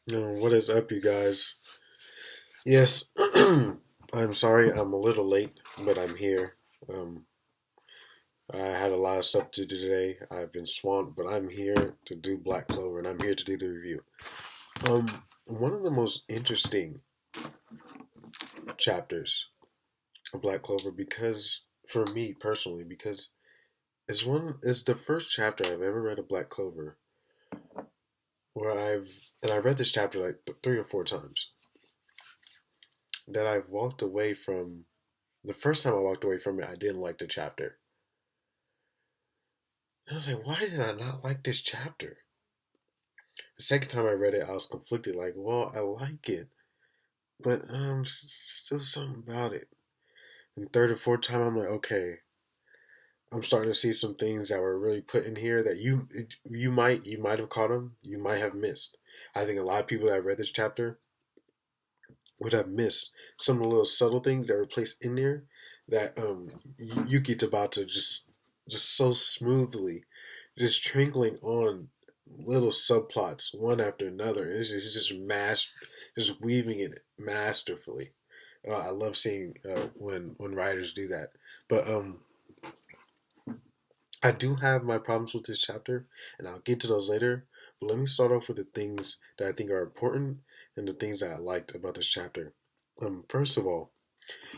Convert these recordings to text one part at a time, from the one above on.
What is up, you guys? Yes, I'm sorry I'm a little late, but I'm here. Um, I had a lot of stuff to do today. I've been swamped, but I'm here to do Black Clover, and I'm here to do the review. One of the most interesting chapters of Black Clover, because for me personally, because it's the first chapter I've ever read of Black Clover where I read this chapter like 3 or 4 times that I've walked away from. The first time I walked away from it, I didn't like the chapter. I was like, why did I not like this chapter? The second time I read it, I was conflicted. Like, well, I like it, but still something about it. And third or fourth time, I'm like, okay, I'm starting to see some things that were really put in here that you might have caught them, you might have missed. I think a lot of people that read this chapter would have missed some of the little subtle things that were placed in there that Yuki Tabata just so smoothly just trickling on little subplots one after another. It's just just weaving it masterfully. I love seeing when writers do that. But I do have my problems with this chapter, and I'll get to those later. But let me start off with the things that I think are important and the things that I liked about this chapter. First of all,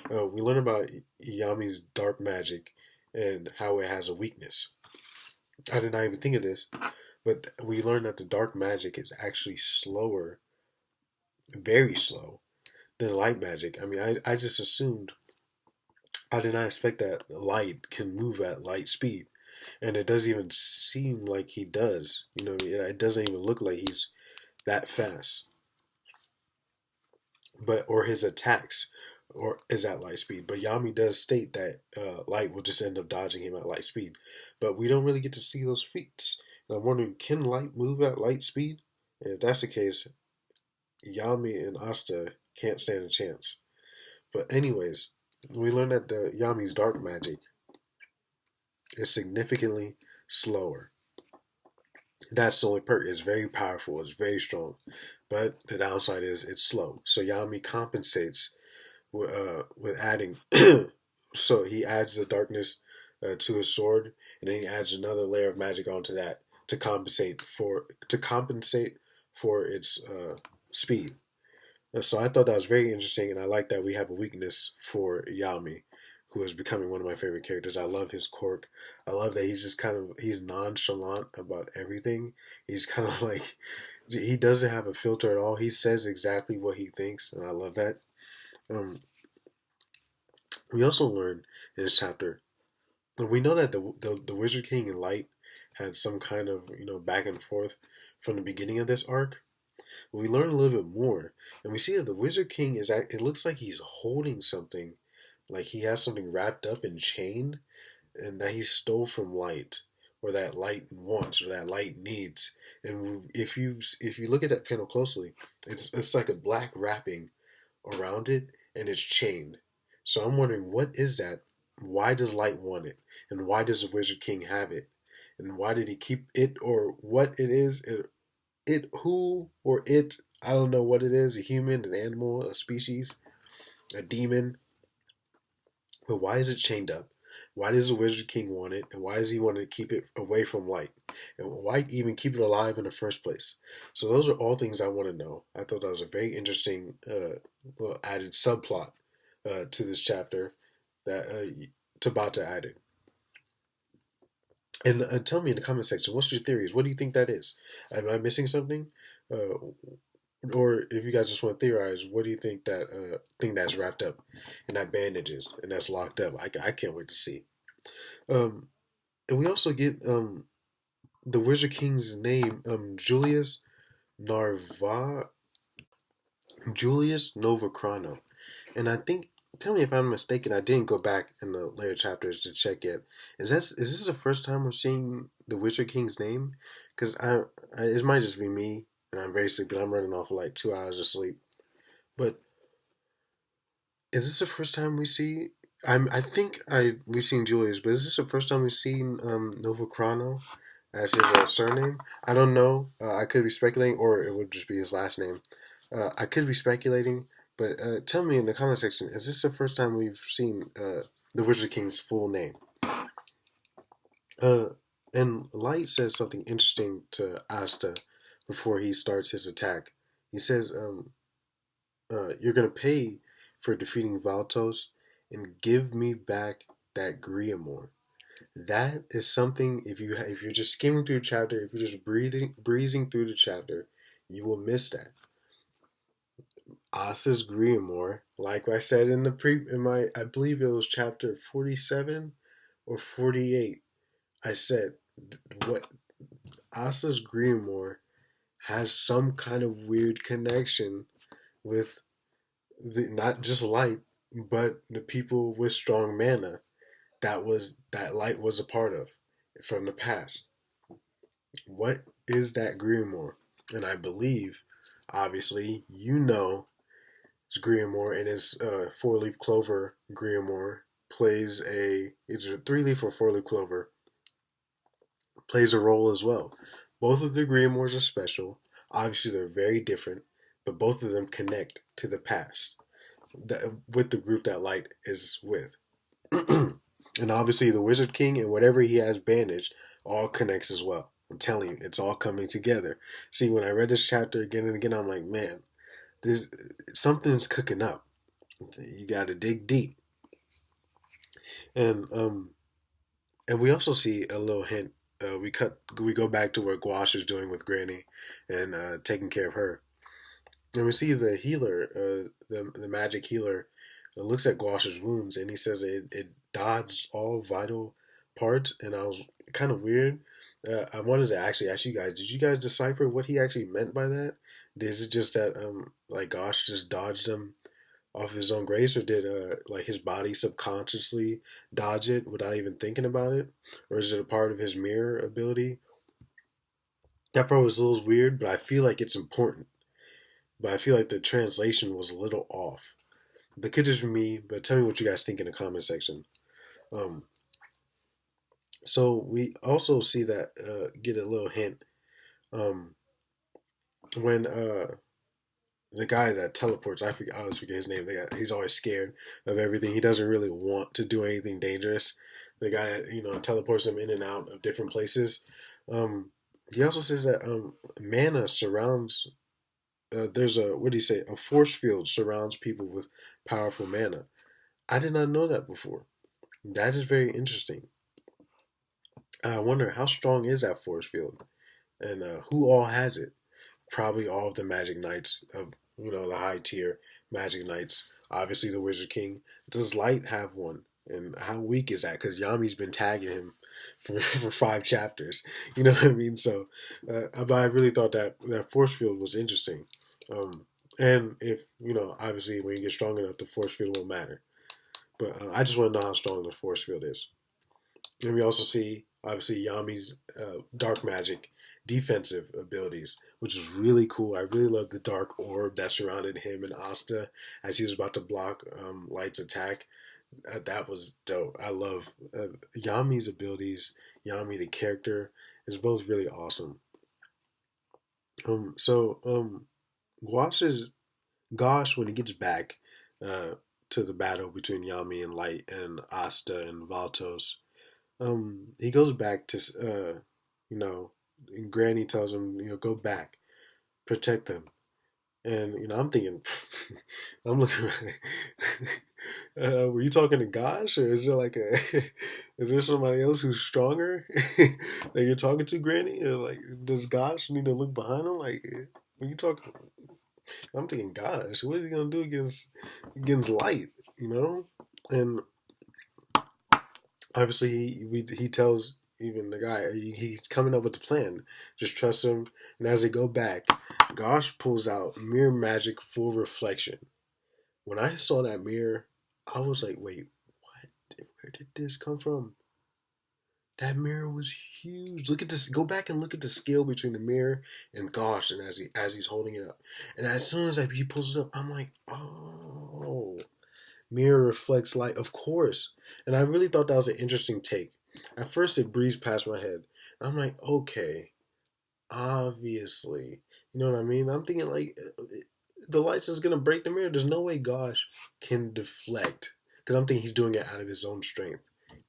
we learn about Yami's dark magic and how it has a weakness. I did not even think of this, but we learned that the dark magic is actually slower, very slow, than light magic. I mean, I just assumed, I did not expect that light can move at light speed. And it doesn't even seem like he does. You know, it doesn't even look like he's that fast. But or his attacks or is at light speed. But Yami does state that light will just end up dodging him at light speed. But we don't really get to see those feats. And I'm wondering, can light move at light speed? And if that's the case, Yami and Asta can't stand a chance. But anyways, we learned that the Yami's dark magic is significantly slower. That's the only perk. It's very powerful. It's very strong, but the downside is it's slow. So Yami compensates with adding. So he adds the darkness to his sword, and then he adds another layer of magic onto that to compensate for its speed. And so I thought that was very interesting, and I like that we have a weakness for Yami, who is becoming one of my favorite characters. I love his quirk. I love that he's just he's nonchalant about everything. He's kind of like he doesn't have a filter at all. He says exactly what he thinks, and I love that. Um, we also learn in this chapter, we know that the Wizard King and Light had some kind of back and forth from the beginning of this arc. But we learn a little bit more, and we see that the Wizard King it looks like he's holding something, like he has something wrapped up and chained, and that he stole from Light, or that Light wants, or that Light needs. And if you look at that panel closely, it's like a black wrapping around it, and it's chained. So I'm wondering, what is that? Why does Light want it, and why does the Wizard King have it, and why did he keep it, or what it is? It who or it, I don't know what it is, a human, an animal, a species, a demon. But why is it chained up? Why does the Wizard King want it? And why does he want to keep it away from light? And why even keep it alive in the first place? So those are all things I want to know. I thought that was a very interesting little added subplot to this chapter that Tabata added. And tell me in the comment section, what's your theories? What do you think that is? Am I missing something? Uh, or if you guys just want to theorize, what do you think that thing that's wrapped up in that bandage is and that's locked up? I can't wait to see. Um, and we also get the Wizard King's name, Narva Julius Novacrano, and I think. Tell me if I'm mistaken. I didn't go back in the later chapters to check yet. Is this the first time we're seeing the Wizard King's name? Because it might just be me, and I'm very sleepy. I'm running off of like 2 hours of sleep. But is this the first time we see? I think we've seen Julius, but is this the first time we've seen Nova Chrono? as his surname. I don't know. I could be speculating, or it would just be his last name. I could be speculating, but tell me in the comment section: is this the first time we've seen the Wizard King's full name? Uh, and Light says something interesting to Asta before he starts his attack. He says, "You're gonna pay for defeating Valtos, and give me back that Griamore." That is something. If you're just skimming through the chapter, if you're just breezing through the chapter, you will miss that. Asta's Griamore, like I said in my, I believe it was chapter 47 or 48. I said what Asta's Griamore has some kind of weird connection with not just light, but the people with strong mana that light was a part of from the past. What is that Grimoire? And I believe, obviously, it's Grimoire and his four-leaf clover Grimoire plays either a three-leaf or four-leaf clover plays a role as well. Both of the Grimoires are special. Obviously, they're very different, but both of them connect to the past with the group that Light is with. And obviously, the Wizard King and whatever he has bandaged all connects as well. I'm telling you, it's all coming together. See, when I read this chapter again and again, I'm like, man, this something's cooking up. You got to dig deep, and we also see a little hint. We go back to what Gouache is doing with Granny, and taking care of her. And we see the healer, the magic healer, looks at Gouache's wounds, and he says it dodged all vital parts. And I was kind of weird. I wanted to actually ask you guys: did you guys decipher what he actually meant by that? Is it just that like Gouache just dodged them off his own grace, or did like his body subconsciously dodge it without even thinking about it, or is it a part of his mirror ability? That part was a little weird, but I feel like it's important. But I feel like the translation was a little off. That could just be me, but tell me what you guys think in the comment section. Um, so we also see that get a little hint um, when the guy that teleports. I always forget his name. He's always scared of everything. He doesn't really want to do anything dangerous. The guy that teleports him in and out of different places. Um, he also says that mana surrounds. There's a what do you say? A force field surrounds people with powerful mana. I did not know that before. That is very interesting. I wonder how strong is that force field, and who all has it. Probably all of the Magic Knights of the high tier Magic Knights. Obviously, the Wizard King. Does Light have one? And how weak is that? Because Yami's been tagging him for 5 chapters. You know what I mean? So, but I really thought that force field was interesting. And if obviously, when you get strong enough, the force field won't matter. But I just want to know how strong the force field is. And we also see, obviously, Yami's dark magic defensive abilities, which is really cool. I really love the dark orb that surrounded him and Asta as he was about to block Light's attack. That was dope. I love Yami's abilities. Yami, the character, is both really awesome. So Gouache's Gosh, when he gets back uh, to the battle between Yami and Light and Asta and Valtos, he goes back to you know, and Granny tells him, go back, protect them. And I'm thinking, I'm looking. Were you talking to Gosh, or is there is there somebody else who's stronger that you're talking to, Granny? Or like, does Gosh need to look behind him? Like, when you talking, I'm thinking, Gosh, what is he gonna do against Light? And obviously he tells even the guy he's coming up with the plan. Just trust him. And as they go back, Gosh pulls out mirror magic full reflection. When I saw that mirror, I was like, wait, what? Where did this come from? That mirror was huge. Look at this. Go back and look at the scale between the mirror and Gosh, and as he's holding it up. And as soon as he pulls it up, I'm like, oh, mirror reflects light, of course. And I really thought that was an interesting take. At first, it breezed past my head. I'm like, okay, obviously, you know what I mean? I'm thinking like, the lights is gonna break the mirror. There's no way Gosh can deflect, because I'm thinking he's doing it out of his own strength.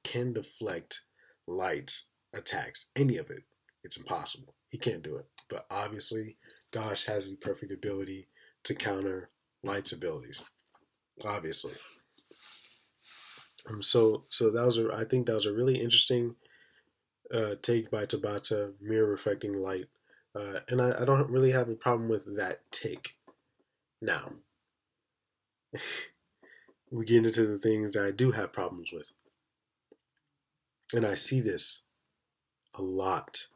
Can deflect lights attacks, any of it. It's impossible. He can't do it. But obviously, Gosh has the perfect ability to counter Light's abilities. Obviously. So that was I think that was a really interesting take by Tabata, mirror reflecting light, and I don't really have a problem with that take. Now we get into the things that I do have problems with, and I see this a lot.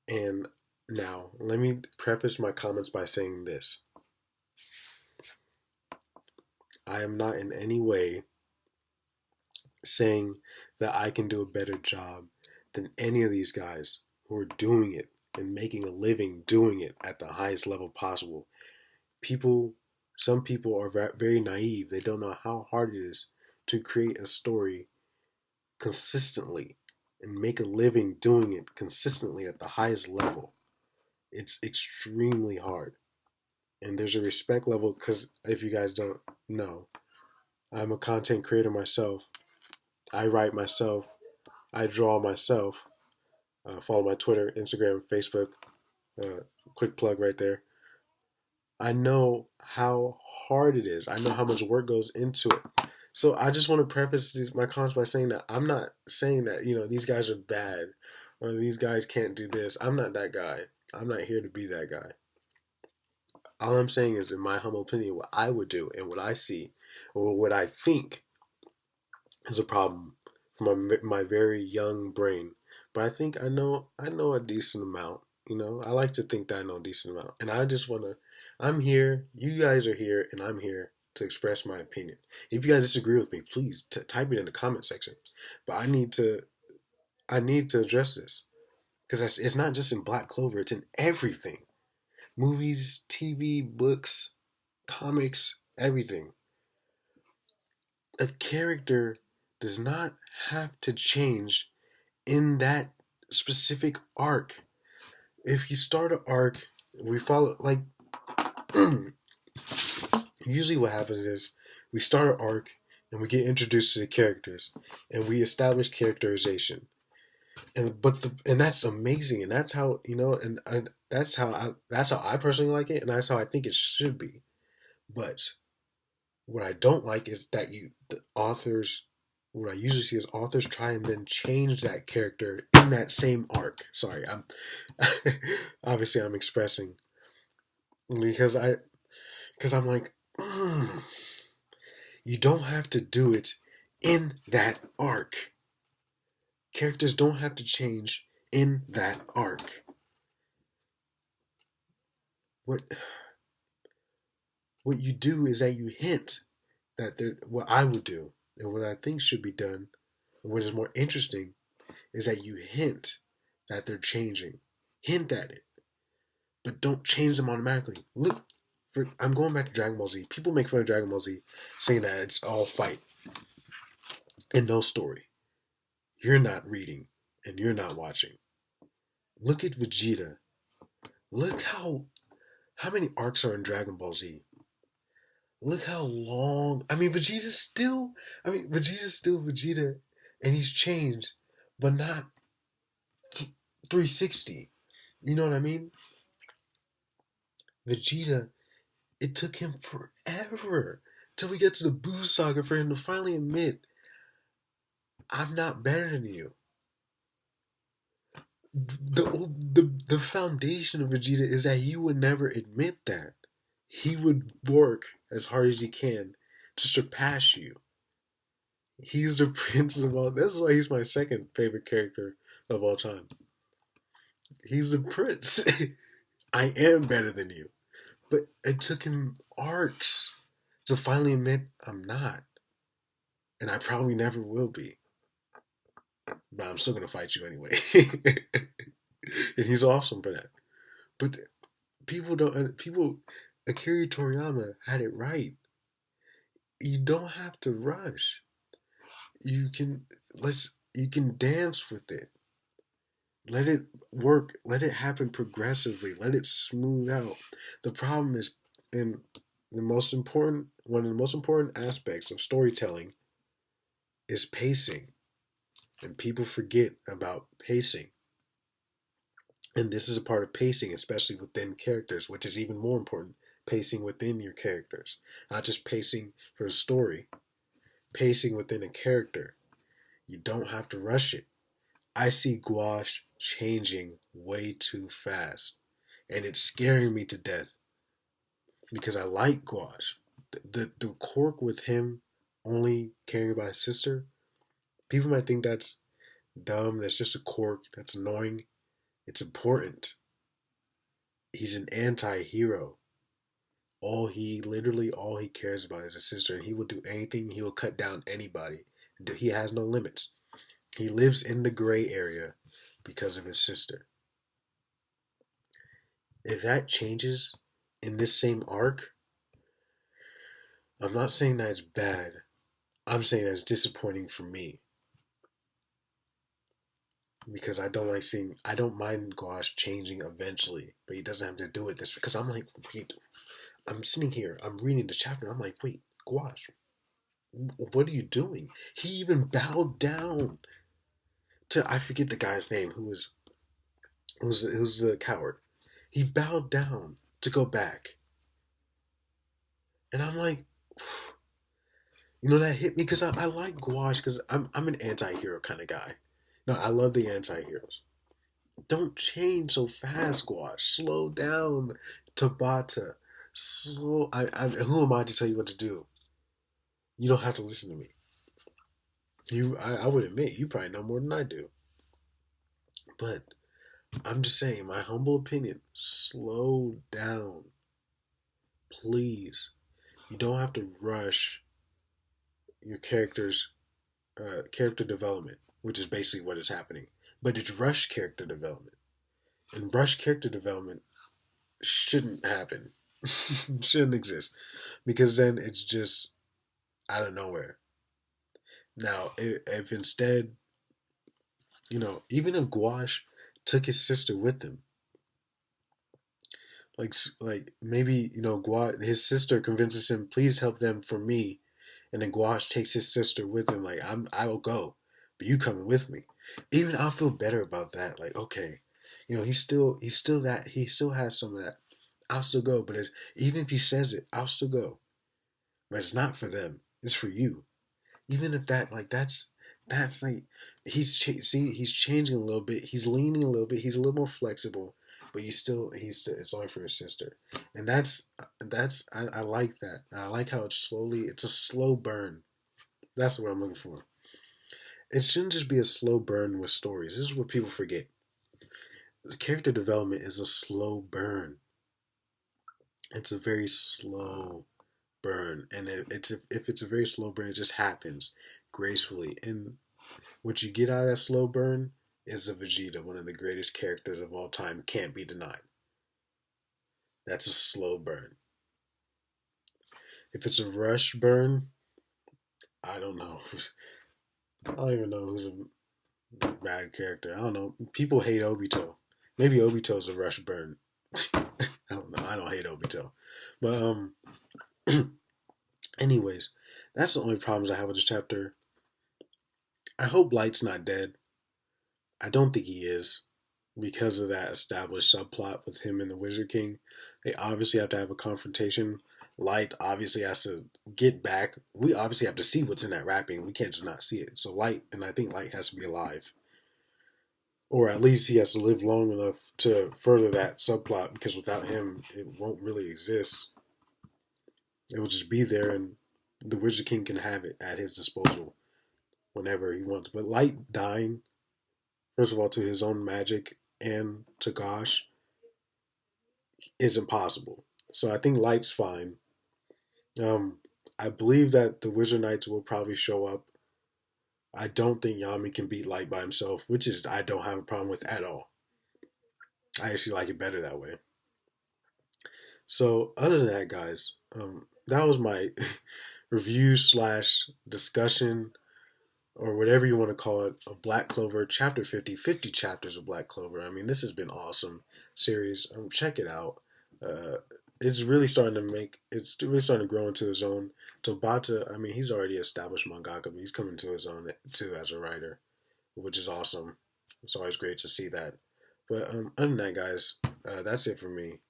And now let me preface my comments by saying this: I am not in any way saying that I can do a better job than any of these guys who are doing it and making a living doing it at the highest level possible. People, some people are very naive. They don't know how hard it is to create a story consistently and make a living doing it consistently at the highest level. It's extremely hard. And there's a respect level, because if you guys don't know, I'm a content creator myself. I write myself. I draw myself. Follow my Twitter, Instagram, Facebook. Quick plug right there. I know how hard it is. I know how much work goes into it. So I just want to preface my comments by saying that I'm not saying that, these guys are bad or these guys can't do this. I'm not that guy. I'm not here to be that guy. All I'm saying is, in my humble opinion, what I would do and what I see or what I think is a problem from my very young brain. But I think I know a decent amount. I like to think that I know a decent amount, and I just wanna. I'm here. You guys are here, and I'm here to express my opinion. If you guys disagree with me, please type it in the comment section. But I need to address this, because it's not just in Black Clover; it's in everything: movies, TV, books, comics, everything. A character does not have to change in that specific arc. If you start an arc, we follow like usually what happens is we start an arc and we get introduced to the characters and we establish characterization. And that's amazing, and that's how and that's how I personally like it, and that's how I think it should be. But what I don't like is that the authors, what I usually see is authors try and then change that character in that same arc. Sorry, I'm obviously I'm expressing because I'm like, you don't have to do it in that arc. Characters don't have to change in that arc. What what you do is that you hint that what I would do and what I think should be done, and what is more interesting, is that you hint that they're changing. Hint at it, but don't change them automatically. Look, I'm going back to Dragon Ball Z. People make fun of Dragon Ball Z, saying that it's all fight and no story. You're not reading and you're not watching. Look at Vegeta. Look how many arcs are in Dragon Ball Z. Look how long. Vegeta's still. Vegeta's still Vegeta, and he's changed, but not 360. You know what I mean? Vegeta, it took him forever till we get to the Boo Saga for him to finally admit, I'm not better than you. The foundation of Vegeta is that he would never admit that. He would work as hard as he can to surpass you. He's the prince of all. That's why he's my second favorite character of all time. He's the prince. I am better than you. But it took him arcs to finally admit I'm not. And I probably never will be. But I'm still going to fight you anyway. And he's awesome for that. But Akira Toriyama had it right. You don't have to rush. You can dance with it. Let it work. Let it happen progressively. Let it smooth out. The problem is, in one of the most important aspects of storytelling is pacing, and people forget about pacing. And this is a part of pacing, especially within characters, which is even more important. Pacing within your characters, not just pacing for a story, pacing within a character. You don't have to rush it. I see Gouache changing way too fast, and it's scaring me to death because I like Gouache. The quirk with him only caring about his sister, people might think that's dumb. That's just a quirk. That's annoying. It's important. He's an anti-hero. All he cares about is his sister, and he will do anything. He will cut down anybody. He has no limits. He lives in the gray area because of his sister. If that changes in this same arc, I'm not saying that it's bad. I'm saying that's disappointing for me because I don't mind Gouache changing eventually, but he doesn't have to do it this because I'm like, wait, I'm sitting here, I'm reading the chapter, I'm like, wait, Gouache, what are you doing? He even bowed down to, I forget the guy's name who's the coward. He bowed down to go back, and I'm like, that hit me because I like Gouache because I'm an anti-hero kind of guy. No, I love the anti-heroes. Don't change so fast, Gouache. Slow down, Tabata. Who am I to tell you what to do? You don't have to listen to me. I would admit you probably know more than I do. But I'm just saying, my humble opinion, slow down, please. You don't have to rush your character development, which is basically what is happening. But it's rush character development, and rush character development shouldn't happen. Shouldn't exist because then it's just out of nowhere. Now, if instead, even if Gouache took his sister with him, like maybe Gouache, his sister convinces him, please help them for me, and then Gouache takes his sister with him. Like I will go, but you coming with me. Even I'll feel better about that. Like okay, he still has some of that. I'll still go, but even if he says it, I'll still go. But it's not for them. It's for you. Even if that's like he's changing a little bit. He's leaning a little bit. He's a little more flexible, but it's only for his sister, and I like that. I like how it's a slow burn. That's what I'm looking for. It shouldn't just be a slow burn with stories. This is what people forget. Character development is a slow burn. It's a very slow burn, and if it's a very slow burn, it just happens gracefully. And what you get out of that slow burn is a Vegeta, one of the greatest characters of all time, can't be denied. That's a slow burn. If it's a rush burn, I don't know. I don't even know who's a bad character. I don't know. People hate Obito. Maybe Obito's a rush burn. I don't know. I don't hate Obito, but anyways, that's the only problems I have with this chapter. I hope Light's not dead. I don't think he is because of that established subplot with him and the Wizard King. They obviously have to have a confrontation. Light obviously has to get back. We obviously have to see what's in that wrapping. We can't just not see it. So Light, and I think Light has to be alive. Or at least he has to live long enough to further that subplot because without him, it won't really exist. It will just be there and the Wizard King can have it at his disposal whenever he wants. But Light dying, first of all, to his own magic and to Gosh, is impossible. So I think Light's fine. I believe that the Wizard Knights will probably show up. I don't think Yami can beat Light by himself, which is I don't have a problem with at all. I actually like it better that way. So other than that, guys, that was my review slash discussion or whatever you want to call it, of Black Clover, Chapter 50, 50 chapters of Black Clover. I mean, this has been awesome series. Check it out. Uh, it's really starting to grow into his own. Tabata, I mean, he's already established mangaka, but he's coming to his own too as a writer, which is awesome. It's always great to see that. But other than that, guys, that's it for me.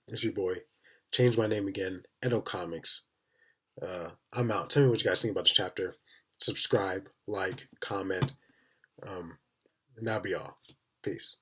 It's your boy. Change my name again, Edo Comics. I'm out. Tell me what you guys think about this chapter. Subscribe, like, comment, and that'll be all. Peace.